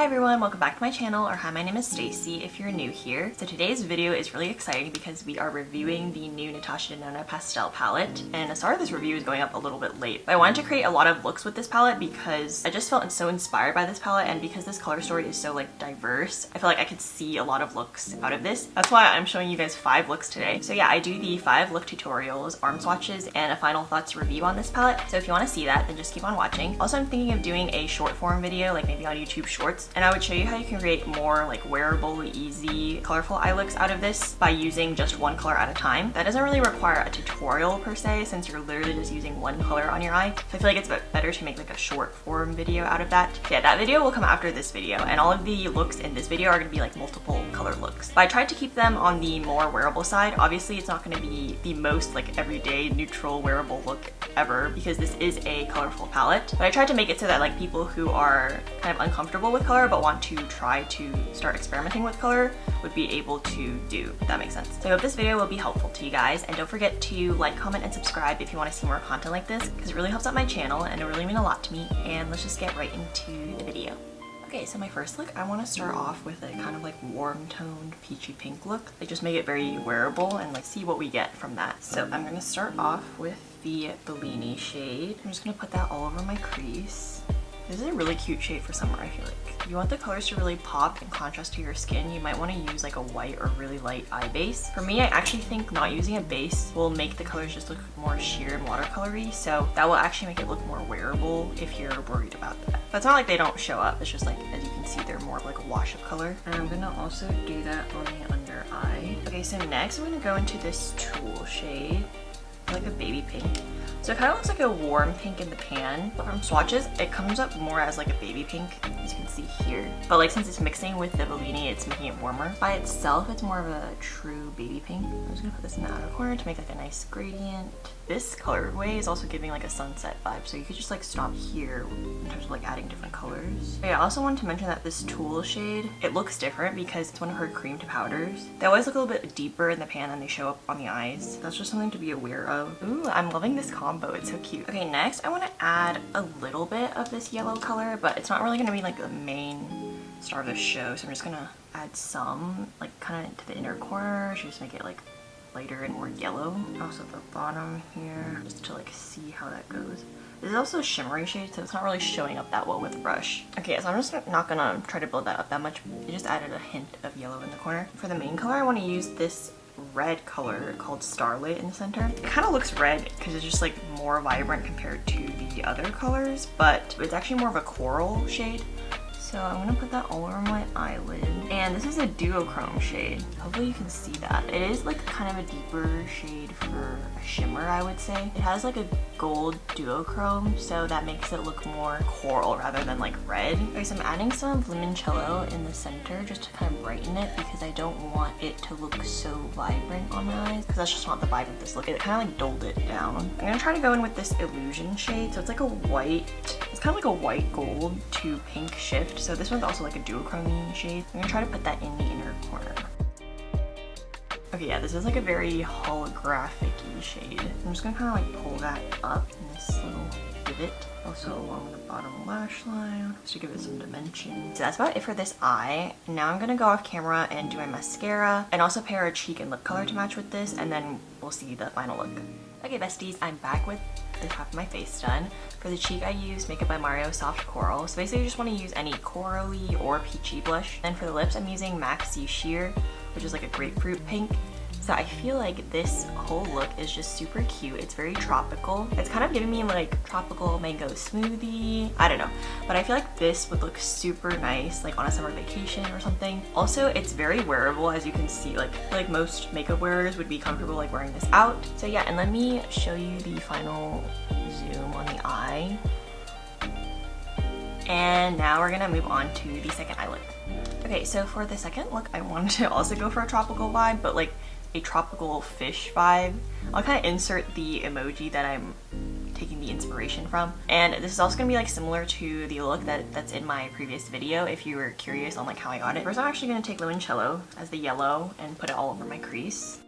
Hi everyone, welcome back to my channel, or hi, my name is Stacy if you're new here. So today's video is really exciting because we are reviewing the new Natasha Denona Pastel Palette, and I started this review is going up a little bit late. But I wanted to create a lot of looks with this palette because I just felt so inspired by this palette, and because this color story is so like diverse, I feel like I could see a lot of looks out of this. That's why I'm showing you guys 5 looks today. So yeah, I do the 5 look tutorials, arm swatches, and a final thoughts review on this palette. So if you want to see that, then just keep on watching. Also, I'm thinking of doing a short form video, like maybe on YouTube Shorts, and I would show you how you can create more like wearable, easy, colorful eye looks out of this by using just one color at a time. That doesn't really require a tutorial per se, since you're literally just using one color on your eye. So I feel like it's better to make like a short form video out of that. So yeah, that video will come after this video, and all of the looks in this video are going to be like multiple color looks. But I tried to keep them on the more wearable side. Obviously, it's not going to be the most like everyday neutral wearable look ever because this is a colorful palette. But I tried to make it so that like people who are kind of uncomfortable with color but want to try to start experimenting with color would be able to do, if that makes sense. So I hope this video will be helpful to you guys, and don't forget to like, comment, and subscribe if you want to see more content like this, because it really helps out my channel and it really means a lot to me. And let's just get right into the video. Okay, so my first look, I want to start off with a kind of like warm toned peachy pink look. Like just make it very wearable and like see what we get from that. So I'm going to start off with the 𝘚𝘰𝘰𝘰𝘵 shade. I'm just going to put that all over my crease. This is a really cute shade for summer, I feel like. If you want the colors to really pop and contrast to your skin, you might want to use like a white or really light eye base. For me, I actually think not using a base will make the colors just look more sheer and watercolory, so that will actually make it look more wearable if you're worried about that. But it's not like they don't show up, it's just like, as you can see, they're more of like a wash of color. And I'm gonna also do that on the under eye. Okay, so next I'm gonna go into this tulle shade, like a baby pink. So it kind of looks like a warm pink in the pan, but from swatches, it comes up more as like a baby pink, as you can see here. But like since it's mixing with the 𝘚𝘰𝘰𝘰𝘰, it's making it warmer. By itself, it's more of a true baby pink. I'm just gonna put this in the outer corner to make like a nice gradient. This colorway is also giving like a sunset vibe, so you could just like stop here in terms of like adding different colors. But yeah, I also wanted to mention that this tulle shade, it looks different because it's one of her cream to powders. They always look a little bit deeper in the pan than they show up on the eyes. That's just something to be aware of. Ooh, I'm loving this combo, it's so cute. Okay, next I want to add a little bit of this yellow color, but it's not really going to be like the main star of the show, so I'm just gonna add some like kind of into the inner corner to just make it like lighter and more yellow. Also at the bottom here, just to like see how that goes. This is also a shimmery shade, so it's not really showing up that well with the brush. Okay, so I'm just not gonna try to build that up that much. I just added a hint of yellow in the corner. For the main color, I want to use this red color called Starlit in the center. It kind of looks red because it's just like more vibrant compared to the other colors, but it's actually more of a coral shade. So I'm gonna put that all over my eyelid. And this is a duochrome shade. Hopefully you can see that. It is like kind of a deeper shade for a shimmer, I would say. It has like a gold duochrome, so that makes it look more coral rather than like red. Okay, so I'm adding some of limoncello in the center just to kind of brighten it because I don't want it to look so vibrant on my eyes, because that's just not the vibe of this look. It kind of like dulled it down. I'm gonna try to go in with this illusion shade. So it's like a white, it's kind of like a white gold to pink shift. So this one's also like a duochrome shade. I'm gonna try to put that in the inner corner. Okay, yeah, this is like a very holographic-y shade. I'm just gonna kind of like pull that up in this little divot. Also along the bottom lash line, just to give it some dimension. So that's about it for this eye. Now I'm gonna go off camera and do my mascara, and also pair a cheek and lip color to match with this, and then we'll see the final look. Okay, besties, I'm back with the half of my face done. For the cheek, I used Makeup by Mario Soft Coral. So basically, you just want to use any corally or peachy blush. And for the lips, I'm using MAC C Sheer, which is like a grapefruit pink. So I feel like this whole look is just super cute. It's very tropical. It's kind of giving me like tropical mango smoothie. I don't know. But I feel like this would look super nice like on a summer vacation or something. Also, it's very wearable, as you can see. Like most makeup wearers would be comfortable like wearing this out. So yeah, and let me show you the final zoom on the eye. And now we're gonna move on to the second eye look. Okay, so for the second look, I wanted to also go for a tropical vibe, but like a tropical fish vibe. I'll kind of insert the emoji that I'm taking the inspiration from. And this is also gonna be like similar to the look that's in my previous video if you were curious on like how I got it. First, I'm actually gonna take limoncello as the yellow and put it all over my crease.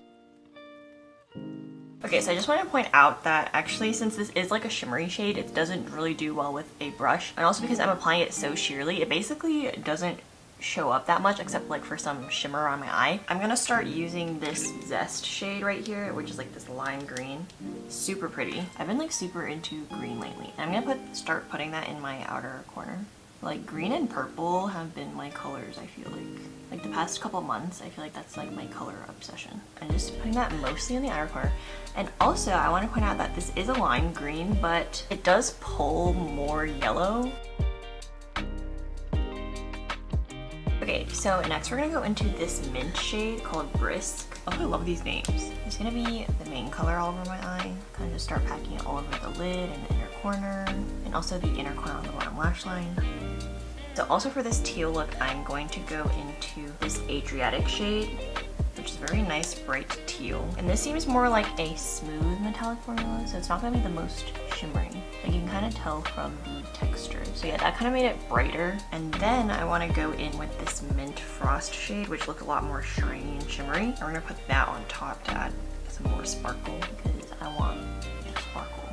Okay, so I just want to point out that actually since this is like a shimmery shade, it doesn't really do well with a brush. And also because I'm applying it so sheerly, it basically doesn't show up that much except like for some shimmer on my eye. I'm gonna start using this Zest shade right here, which is like this lime green. Super pretty. I've been like super into green lately. And I'm gonna start putting that in my outer corner. Like green and purple have been my colors, I feel like. Like the past couple months, I feel like that's like my color obsession. I'm just putting that mostly in the outer corner. And also I want to point out that this is a lime green, but it does pull more yellow. Okay, so next we're gonna go into this mint shade called Brisk. Oh, I love these names. It's gonna be the main color all over my eye. Kind of just start packing it all over the lid and the inner corner, and also the inner corner on the bottom lash line. So also for this teal look, I'm going to go into this Adriatic shade, which is very nice bright teal. And this seems more like a smooth metallic formula, so it's not gonna be the most shimmery. Like you can kind of tell from the texture. So yeah, that kind of made it brighter. And then I want to go in with this Mint Frost shade, which looks a lot more shiny and shimmery. And we're gonna put that on top to add some more sparkle because I want sparkle.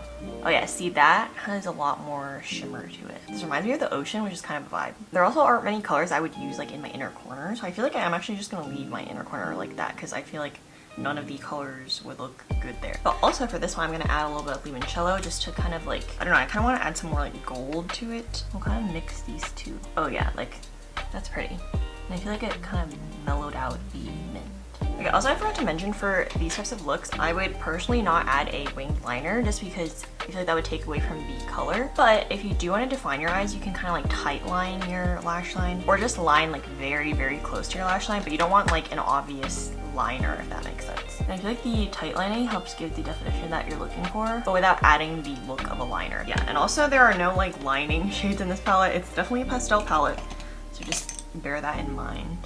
Oh yeah, see, that has a lot more shimmer to it. This reminds me of the ocean, which is kind of a vibe. There also aren't many colors I would use like in my inner corner, so I feel like I'm actually just gonna leave my inner corner like that because I feel like none of the colors would look good there. But also for this one, I'm gonna add a little bit of limoncello just to kind of like, I don't know, I kind of want to add some more like gold to it. We'll kind of mix these two. Oh yeah, like that's pretty. And I feel like it kind of mellowed out the mint. Okay, also I forgot to mention for these types of looks, I would personally not add a winged liner just because I feel like that would take away from the color. But if you do want to define your eyes, you can kind of like tight line your lash line or just line like very, very close to your lash line, but you don't want like an obvious liner, if that makes sense. And I feel like the tight lining helps give the definition that you're looking for, but without adding the look of a liner. Yeah, and also there are no like lining shades in this palette. It's definitely a pastel palette, so just bear that in mind.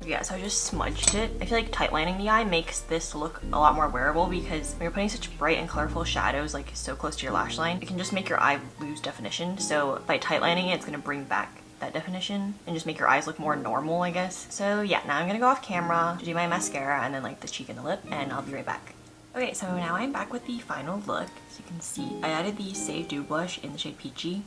Yeah, so I just smudged it. I feel like tight lining the eye makes this look a lot more wearable because when you're putting such bright and colorful shadows like so close to your lash line, it can just make your eye lose definition. So by tight lining it, it's gonna bring back that definition and just make your eyes look more normal, I guess. So yeah, now I'm gonna go off camera to do my mascara and then like the cheek and the lip, and I'll be right back. Okay, so now I'm back with the final look. As you can see, I added the Save Dew blush in the shade Peachy,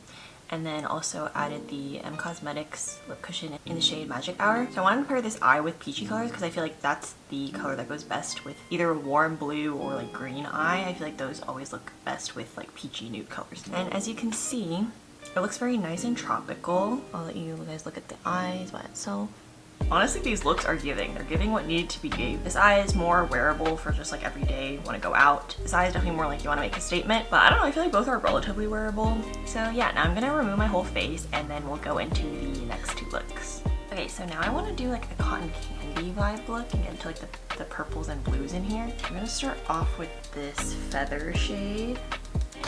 and then also added the Cosmetics lip cushion in the shade Magic Hour. So I wanted to pair this eye with peachy colors because I feel like that's the color that goes best with either a warm blue or like green eye. I feel like those always look best with like peachy nude colors. And as you can see, it looks very nice and tropical. I'll let you guys look at the eyes by itself. Honestly, these looks are giving. They're giving what needed to be gave. This eye is more wearable for just like every day you want to go out. This eye is definitely more like you want to make a statement, but I don't know, I feel like both are relatively wearable. So yeah, now I'm gonna remove my whole face and then we'll go into the next two looks. Okay, so now I want to do like a cotton candy vibe look and get into like the purples and blues in here. I'm gonna start off with this Feather shade.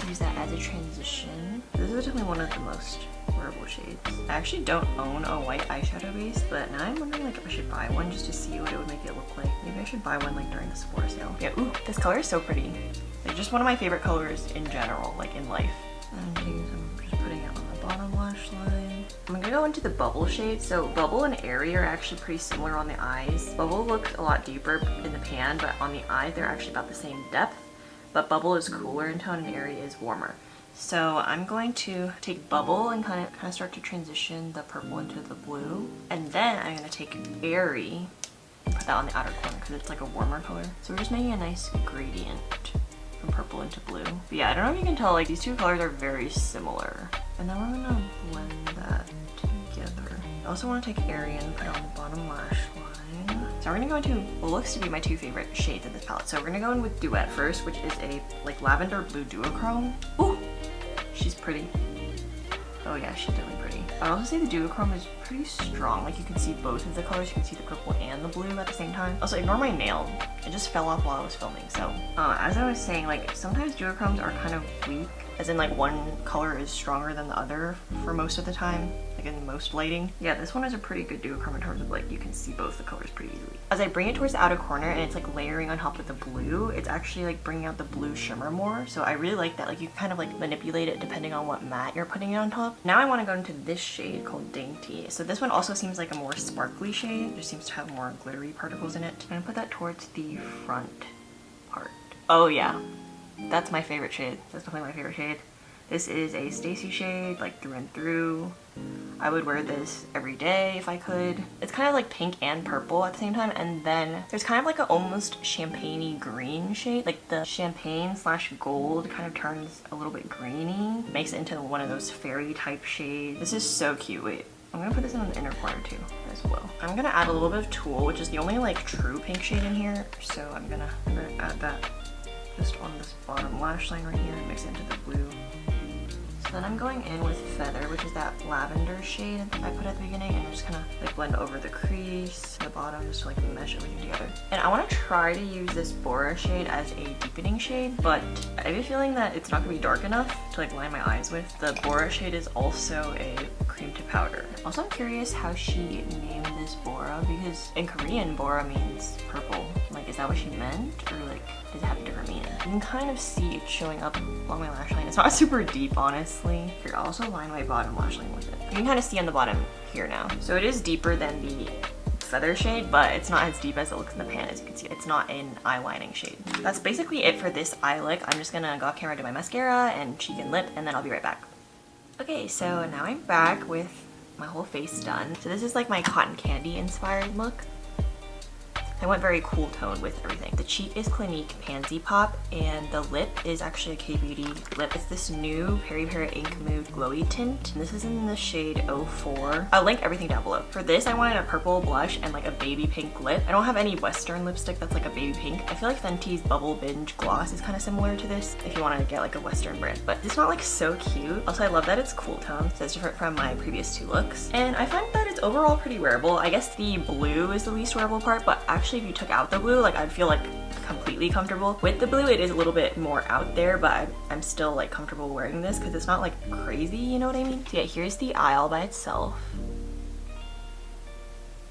Use that as a transition. This is definitely one of the most wearable shades. I actually don't own a white eyeshadow base, but now I'm wondering like if I should buy one just to see what it would make it look like. Maybe I should buy one like during the Sephora sale. Yeah, ooh, this color is so pretty. Like just one of my favorite colors in general, like in life. I'm just putting it on the bottom lash line. I'm gonna go into the Bubble shade. So Bubble and Airy are actually pretty similar on the eyes. Bubble looks a lot deeper in the pan, but on the eye they're actually about the same depth. But Bubble is cooler in tone and Airy is warmer. So I'm going to take Bubble and kind of start to transition the purple into the blue. And then I'm going to take Airy and put that on the outer corner because it's like a warmer color. So we're just making a nice gradient from purple into blue. But yeah, I don't know if you can tell, like these two colors are very similar. And then we're going to blend that together. I also want to take Airy and put it on the bottom lash line. So we're gonna go into what looks to be my two favorite shades in this palette. So we're gonna go in with Duet first, which is a like lavender blue duochrome. Ooh, she's pretty. Oh yeah, she's definitely pretty. I also say the duochrome is pretty strong. Like you can see both of the colors. You can see the purple and the blue at the same time. Also, ignore my nail. It just fell off while I was filming. So as I was saying, like sometimes duochromes are kind of weak, as in like one color is stronger than the other for most of the time, like in most lighting. Yeah, this one is a pretty good duochrome in terms of like you can see both the colors pretty easily. As I bring it towards the outer corner and it's like layering on top of the blue, it's actually like bringing out the blue shimmer more. So I really like that. Like you kind of like manipulate it depending on what matte you're putting it on top. Now I want to go into this shade called Dainty. So this one also seems like a more sparkly shade. It just seems to have more glittery particles in it. I'm gonna put that towards the front part. Oh yeah, that's my favorite shade. That's definitely my favorite shade. This is a Stacy shade, like through and through. I would wear this every day if I could. It's kind of like pink and purple at the same time, and then there's kind of like an almost champagne-y green shade. Like the champagne slash gold kind of turns a little bit greeny, makes it into one of those fairy type shades. This is so cute. Wait, I'm gonna put this in the inner corner too as well. I'm gonna add a little bit of Tulle, which is the only like true pink shade in here. So I'm gonna add that just on this bottom lash line right here and mix it into the blue. So then I'm going in with Feather, which is that lavender shade I put at the beginning, and I'm just gonna like blend over the crease, the bottom, just to like mesh everything together. And I want to try to use this Bora shade as a deepening shade, but I have a feeling that it's not gonna be dark enough to like line my eyes with. The Bora shade is also a cream to powder. Also, I'm curious how she named this Bora, because in Korean, Bora means purple. Like, is that what she meant, or like does it have a different meaning? You can kind of see it showing up along my lash line. It's not super deep, honestly. Here, I'll also line my bottom lash line with it. You can kind of see on the bottom here now. So it is deeper than the Feather shade, but it's not as deep as it looks in the pan. As you can see, it's not an eye lining shade. That's basically it for this eye look. I'm just gonna go off camera, do my mascara and cheek and lip, and then I'll be right back. Okay, so now I'm back with my whole face done. So this is like my cotton candy inspired look. I went very cool tone with everything. The cheek is Clinique Pansy Pop, and the lip is actually a K-Beauty lip. It's this new 𝘗𝘂𝘂 Ink Moved Glowy Tint. And this is in the shade 04. I'll link everything down below. For this, I wanted a purple blush and like a baby pink lip. I don't have any Western lipstick that's like a baby pink. I feel like Fenty's Bubble Binge Gloss is kind of similar to this if you want to get like a Western brand. But it's not like so cute. Also, I love that it's cool tone, so it's different from my previous two looks. And I find that it's overall pretty wearable. I guess the blue is the least wearable part, but actually if you took out the blue, like I'd feel like completely comfortable. With the blue, it is a little bit more out there, but I'm still like comfortable wearing this because it's not like crazy, you know what I mean? So yeah, here's the eye all by itself.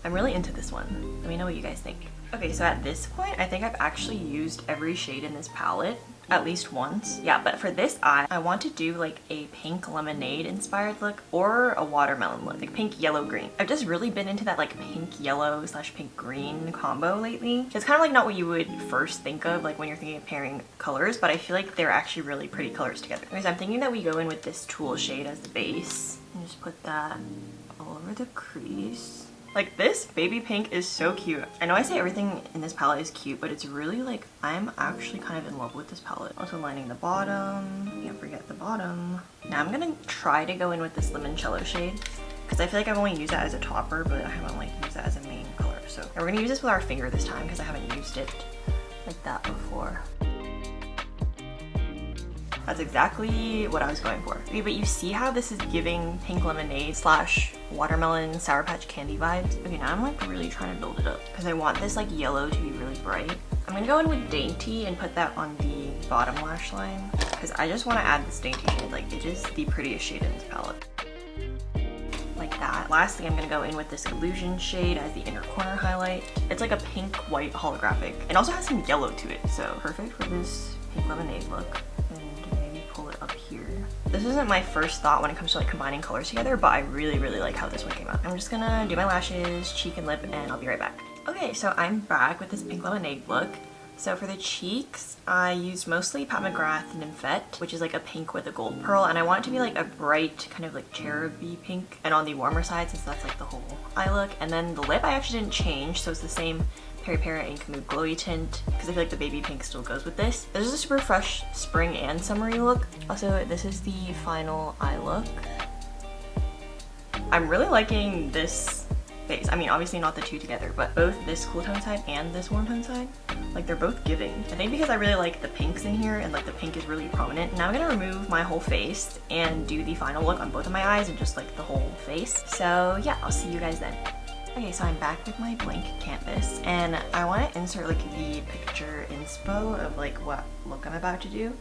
I'm really into this one. Let me know what you guys think. Okay, so at this point, I think I've actually used every shade in this palette at least once. Yeah, but for this eye, I want to do like a pink lemonade inspired look or a watermelon look, like pink, yellow, green. I've just really been into that like pink yellow slash pink green combo lately. It's kind of like not what you would first think of like when you're thinking of pairing colors, but I feel like they're actually really pretty colors together. Anyways, I'm thinking that we go in with this Tulle shade as the base and just put that all over the crease. Like this baby pink is so cute. I know I say everything in this palette is cute, but it's really like, I'm actually kind of in love with this palette. Also lining the bottom, can't forget the bottom. Now I'm gonna try to go in with this limoncello shade because I feel like I've only used that as a topper, but I haven't like used that as a main color. So and we're gonna use this with our finger this time because I haven't used it like that before. That's exactly what I was going for. Okay, but you see how this is giving pink lemonade slash watermelon Sour Patch Candy vibes? Okay, now I'm like really trying to build it up because I want this like yellow to be really bright. I'm gonna go in with Dainty and put that on the bottom lash line because I just want to add this Dainty shade. Like it is the prettiest shade in this palette. Like that. Lastly, I'm gonna go in with this Illusion shade as the inner corner highlight. It's like a pink white holographic. It also has some yellow to it, so perfect for this pink lemonade look. Pull it up here. This isn't my first thought when it comes to like combining colors together, but I really like how this one came out. I'm just gonna do my lashes, cheek and lip, and I'll be right back. Okay, so I'm back with this pink lemonade look. So for the cheeks, I used mostly Pat McGrath Nymphette, which is like a pink with a gold pearl, and I want it to be like a bright kind of like cheruby pink and on the warmer side since that's like the whole eye look. And then the lip I actually didn't change, so it's the same 𝘗𝘂𝘂 Ink Moved Glowy Tint because I feel like the baby pink still goes with this. This is a super fresh spring and summery look. Also, this is the final eye look. I'm really liking this face. I mean, obviously not the two together, but both this cool tone side and this warm tone side, like they're both giving. I think because I really like the pinks in here and like the pink is really prominent. Now I'm gonna remove my whole face and do the final look on both of my eyes and just like the whole face. So yeah, I'll see you guys then. Okay, so I'm back with my blank canvas and I want to insert like the picture inspo of like what look I'm about to do.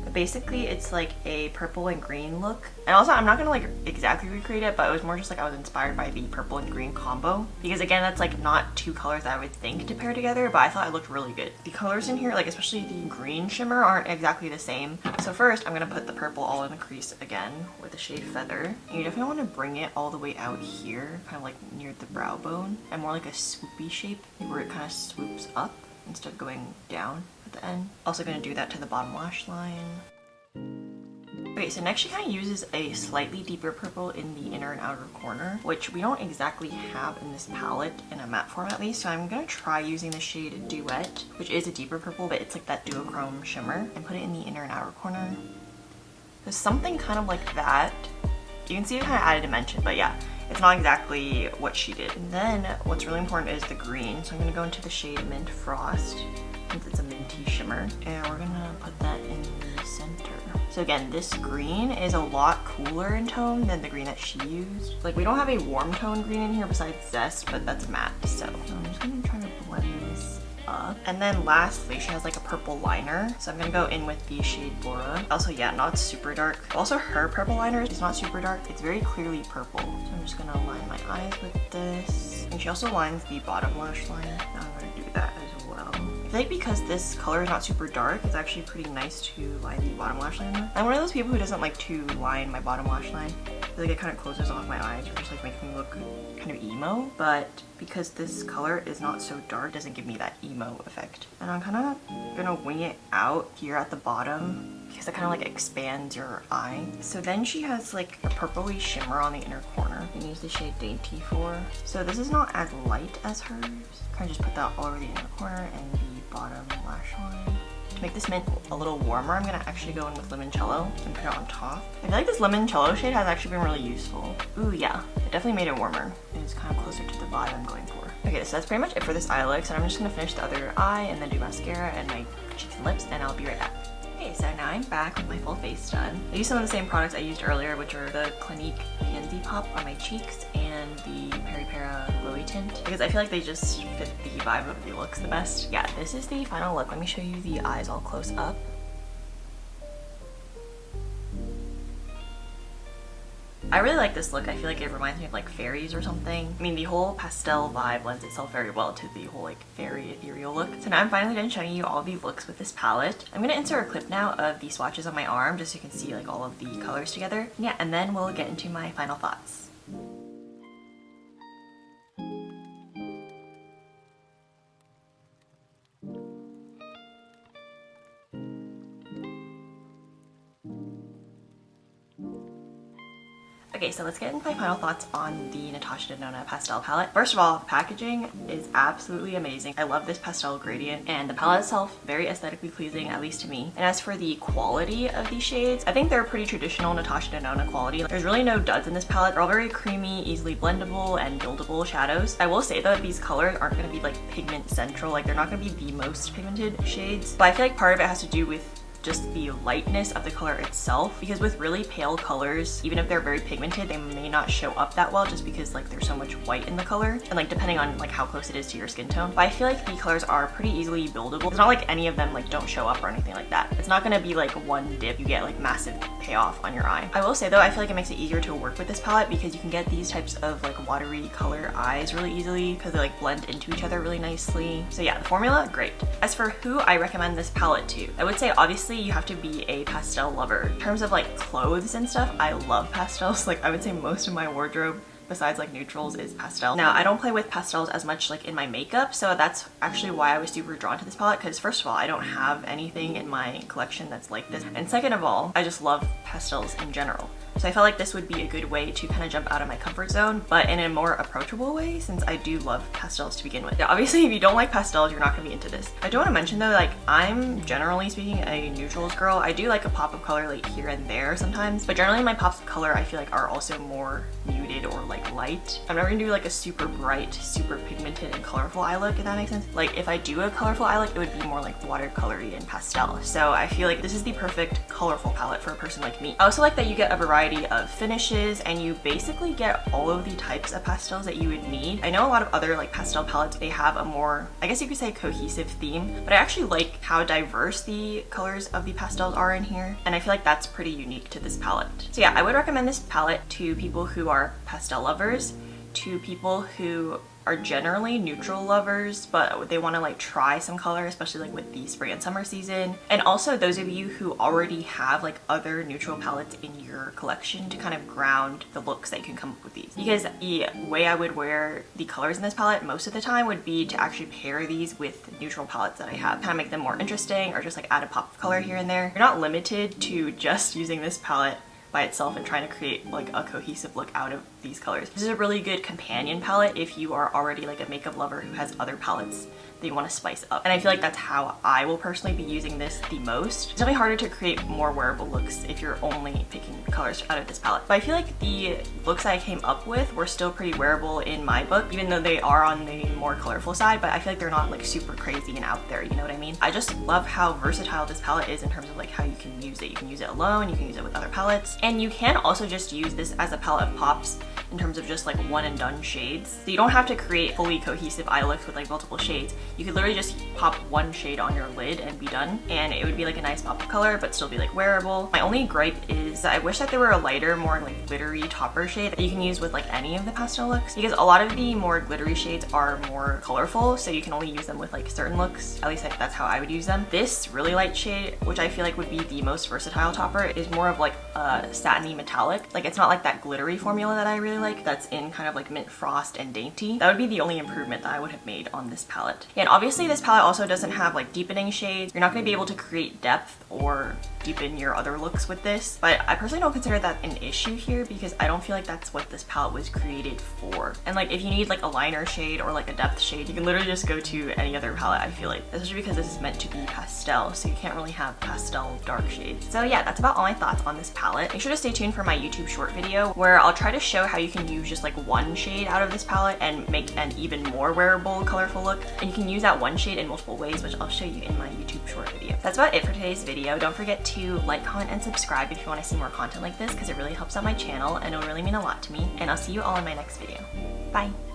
But basically it's like a purple and green look. And also I'm not gonna like exactly recreate it, but it was more just like I was inspired by the purple and green combo. Because again, that's like not two colors that I would think to pair together, but I thought it looked really good. The colors in here, like especially the green shimmer, aren't exactly the same. So first I'm gonna put the purple all in the crease again with the shade Feather. And you definitely want to bring it all the way out here, kind of like near the brow bone, and more like a swoopy shape where it kind of swoops up instead of going down at at the end. Also gonna do that to the bottom lash line. Okay, so next she kind of uses a slightly deeper purple in the inner and outer corner, which we don't exactly have in this palette in a matte form at least. So I'm gonna try using the shade Duet, which is a deeper purple, but it's like that duochrome shimmer, and put it in the inner and outer corner. So something kind of like that. You can see it kind of added dimension, but yeah, it's not exactly what she did. And then what's really important is the green. So I'm gonna go into the shade Mint Frost, since it's a minty shimmer, and we're gonna put that in the center. So again, this green is a lot cooler in tone than the green that she used. Like, we don't have a warm tone green in here besides Zest, but that's matte. So I'm just gonna try to blend this up. And then lastly, she has like a purple liner. So I'm gonna go in with the shade Bora. Also, yeah, not super dark. Also, her purple liner is not super dark. It's very clearly purple. So I'm just gonna line my eyes with this. And she also lines the bottom lash line. Now I'm gonna do that as well. I feel like because this color is not super dark, it's actually pretty nice to line the bottom lash line with. I'm one of those people who doesn't like to line my bottom lash line. I feel like it kind of closes off my eyes, or just like makes me look kind of emo. But because this color is not so dark, it doesn't give me that emo effect. And I'm kind of gonna wing it out here at the bottom because it kind of like expands your eye. So then she has like a purpley shimmer on the inner corner. You can use the shade Dainty for. So this is not as light as hers. Kind of just put that all over the inner corner and the bottom lash line. To make this mint a little warmer, I'm gonna actually go in with Limoncello and put it on top. I feel like this Limoncello shade has actually been really useful. Ooh, yeah, it definitely made it warmer. It's kind of closer to the vibe I'm going for. Okay, so that's pretty much it for this eye look. So I'm just gonna finish the other eye and then do mascara and my cheeks and lips, and I'll be right back. Okay, so now I'm back with my full face done. I used some of the same products I used earlier, which are the Clinique Pansy Pop on my cheeks and the Peripera Glowy Tint, because I feel like they just fit the vibe of the looks the best. Yeah, this is the final look. Let me show you the eyes all close up. I really like this look. I feel like it reminds me of like fairies or something. I mean, the whole pastel vibe lends itself very well to the whole like fairy ethereal look. So now I'm finally done showing you all the looks with this palette. I'm gonna insert a clip now of the swatches on my arm just so you can see like all of the colors together. Yeah, and then we'll get into my final thoughts. Okay, so let's get into my final thoughts on the Natasha Denona Pastel Palette. First of all, packaging is absolutely amazing. I love this pastel gradient, and the palette itself, very aesthetically pleasing, at least to me. And as for the quality of these shades, I think they're pretty traditional Natasha Denona quality. There's really no duds in this palette. They're all very creamy, easily blendable, and buildable shadows. I will say though, these colors aren't going to be like pigment central. Like, they're not going to be the most pigmented shades. But I feel like part of it has to do with just the lightness of the color itself, because with really pale colors, even if they're very pigmented, they may not show up that well just because like there's so much white in the color, and like depending on like how close it is to your skin tone. But I feel like the colors are pretty easily buildable. It's not like any of them like don't show up or anything like that. It's not gonna be like one dip you get like massive payoff on your eye. I will say though, I feel like it makes it easier to work with this palette because you can get these types of like watery color eyes really easily because they like blend into each other really nicely. So yeah, the formula, great. As for who I recommend this palette to, I would say obviously you have to be a pastel lover. In terms of like clothes and stuff, I love pastels. Like, I would say most of my wardrobe besides like neutrals is pastel. Now, I don't play with pastels as much like in my makeup, so that's actually why I was super drawn to this palette, because first of all, I don't have anything in my collection that's like this, and second of all, I just love pastels in general. So I felt like this would be a good way to kind of jump out of my comfort zone, but in a more approachable way, since I do love pastels to begin with. Now, obviously, if you don't like pastels, you're not gonna be into this. I do want to mention though, like, I'm generally speaking a neutrals girl. I do like a pop of color like here and there sometimes, but generally my pops of color I feel like are also more muted or like light. I'm never gonna do like a super bright, super pigmented and colorful eye look, if that makes sense. Like, if I do a colorful eye look, it would be more like watercolory and pastel. So I feel like this is the perfect colorful palette for a person like me. I also like that you get a variety of finishes, and you basically get all of the types of pastels that you would need. I know a lot of other like pastel palettes, they have a more, I guess you could say, cohesive theme, but I actually like how diverse the colors of the pastels are in here, and I feel like that's pretty unique to this palette. So yeah, I would recommend this palette to people who are pastel lovers, to people who are generally neutral lovers, but they want to like try some color, especially like with the spring and summer season. And also those of you who already have like other neutral palettes in your collection to kind of ground the looks that you can come up with these. Because the way I would wear the colors in this palette most of the time would be to actually pair these with neutral palettes that I have, kind of make them more interesting or just like add a pop of color here and there. You're not limited to just using this palette by itself and trying to create like a cohesive look out of these colors. This is a really good companion palette if you are already like a makeup lover who has other palettes that you want to spice up. And I feel like that's how I will personally be using this the most. It's definitely harder to create more wearable looks if you're only picking colors out of this palette. But I feel like the looks I came up with were still pretty wearable in my book, even though they are on the more colorful side, but I feel like they're not like super crazy and out there, you know what I mean? I just love how versatile this palette is in terms of like how you can use it. You can use it alone, you can use it with other palettes, and you can also just use this as a palette of pops in terms of just like one and done shades. So you don't have to create fully cohesive eye looks with like multiple shades. You could literally just pop one shade on your lid and be done, and it would be like a nice pop of color but still be like wearable. My only gripe is that I wish that there were a lighter, more like glittery topper shade that you can use with like any of the pastel looks, because a lot of the more glittery shades are more colorful, so you can only use them with like certain looks. At least that's how I would use them. This really light shade, which I feel like would be the most versatile topper, is more of like a satiny metallic. Like it's not like that glittery formula that I really like that's in kind of like Mint Frost and Dainty. That would be the only improvement that I would have made on this palette. And obviously this palette also doesn't have like deepening shades. You're not going to be able to create depth or deepen your other looks with this, but I personally don't consider that an issue here because I don't feel like that's what this palette was created for. And like if you need like a liner shade or like a depth shade, you can literally just go to any other palette, I feel like, especially because this is meant to be pastel, so you can't really have pastel dark shades. So yeah, that's about all my thoughts on this palette. Make sure to stay tuned for my YouTube short video where I'll try to show how you can use just like one shade out of this palette and make an even more wearable, colorful look. And you can use that one shade in multiple ways, which I'll show you in my YouTube short video. That's about it for today's video. Don't forget to like, comment, and subscribe if you want to see more content like this because it really helps out my channel and it'll really mean a lot to me. And I'll see you all in my next video. Bye!